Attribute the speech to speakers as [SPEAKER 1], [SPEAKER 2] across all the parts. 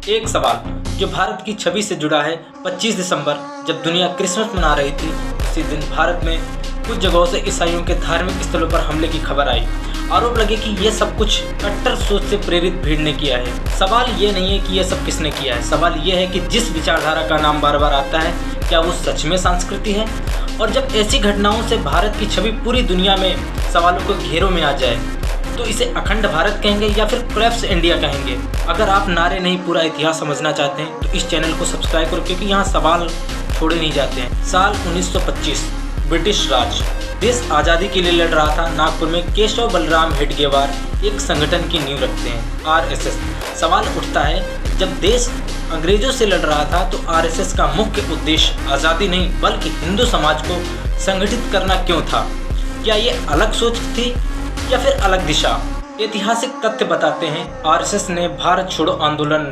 [SPEAKER 1] एक सवाल जो भारत की छवि से जुड़ा है। 25 दिसंबर जब दुनिया क्रिसमस मना रही थी, उसी दिन भारत में कुछ जगहों से ईसाइयों के धार्मिक स्थलों पर हमले की खबर आई। आरोप लगे कि ये सब कुछ कट्टर सोच से प्रेरित भीड़ ने किया है। सवाल ये नहीं है कि ये सब किसने किया है, सवाल ये है कि जिस विचारधारा का नाम बार बार आता है, क्या वो सच में संस्कृति है। और जब ऐसी घटनाओं से भारत की छवि पूरी दुनिया में सवालों के घेरों में आ जाए, तो इसे अखंड भारत कहेंगे या फिर क्रेप्स इंडिया कहेंगे। अगर आप नारे नहीं पूरा इतिहास समझना चाहते हैं तो इस चैनल को सब्सक्राइब करो, क्योंकि यहाँ सवाल छोड़े नहीं जाते हैं। साल 1925, ब्रिटिश राज देश आज़ादी के लिए लड़ रहा था। नागपुर में केशव बलराम हेडगेवार एक संगठन की नींव रखते हैं, आरएसएस। सवाल उठता है, जब देश अंग्रेजों से लड़ रहा था तो आरएसएस का मुख्य उद्देश्य आज़ादी नहीं बल्कि हिंदू समाज को संगठित करना क्यों था? क्या ये अलग सोच थी या फिर अलग दिशा? ऐतिहासिक तथ्य बताते हैं, आरएसएस ने भारत छोड़ो आंदोलन,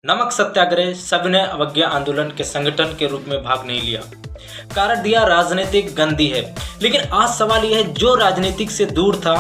[SPEAKER 1] नमक सत्याग्रह, सविनय अवज्ञा आंदोलन के संगठन के रूप में भाग नहीं लिया। कारण दिया राजनीतिक गंदी है। लेकिन आज सवाल यह है, जो राजनीतिक से दूर था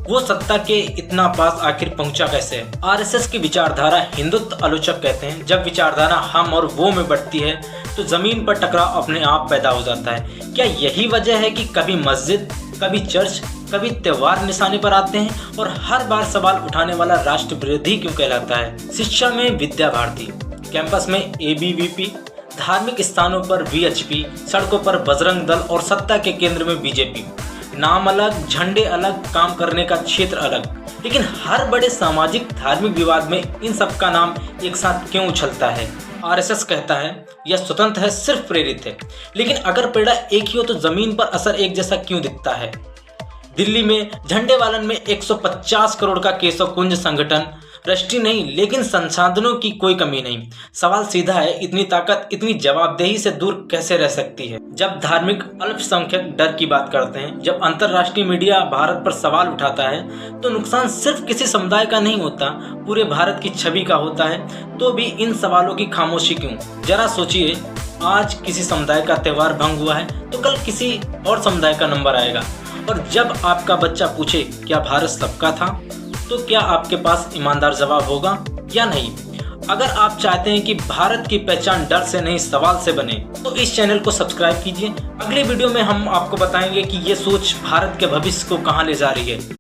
[SPEAKER 1] वो सत्ता के इतना पास आखिर पहुंचा कैसे? आरएसएस की विचारधारा हिंदुत्व आलोचक कहते हैं, जब विचारधारा हम और वो में बढ़ती है तो जमीन पर टकराव अपने आप पैदा हो जाता है। क्या यही वजह है कि कभी मस्जिद, कभी चर्च, कभी त्योहार निशाने पर आते हैं और हर बार सवाल उठाने वाला राष्ट्र विरोधी क्यों कहलाता है? शिक्षा में विद्या भारती, कैंपस में एबीवीपी, धार्मिक स्थानों पर वीएचपी, सड़कों पर बजरंग दल और सत्ता के केंद्र में बीजेपी। नाम अलग, झंडे अलग, काम करने का क्षेत्र अलग, लेकिन हर बड़े सामाजिक धार्मिक विवाद में इन सब का नाम एक साथ क्यों उछलता है? आरएसएस कहता है यह स्वतंत्र है, सिर्फ प्रेरित है। लेकिन अगर पेड़ा एक ही हो तो जमीन पर असर एक जैसा क्यों दिखता है? दिल्ली में झंडे वालन में 150 करोड़ का केशव कुंज संगठन, राष्ट्रीय नहीं लेकिन संसाधनों की कोई कमी नहीं। सवाल सीधा है, इतनी ताकत इतनी जवाबदेही से दूर कैसे रह सकती है? जब धार्मिक अल्पसंख्यक डर की बात करते हैं, जब अंतर्राष्ट्रीय मीडिया भारत पर सवाल उठाता है, तो नुकसान सिर्फ किसी समुदाय का नहीं होता, पूरे भारत की छवि का होता है। तो भी इन सवालों की खामोशी क्यों? जरा सोचिए, आज किसी समुदाय का त्योहार भंग हुआ है तो कल किसी और समुदाय का नंबर आएगा। और जब आपका बच्चा पूछे क्या भारत सबका था, तो क्या आपके पास ईमानदार जवाब होगा या नहीं? अगर आप चाहते हैं कि भारत की पहचान डर से नहीं सवाल से बने, तो इस चैनल को सब्सक्राइब कीजिए। अगले वीडियो में हम आपको बताएंगे कि ये सोच भारत के भविष्य को कहां ले जा रही है।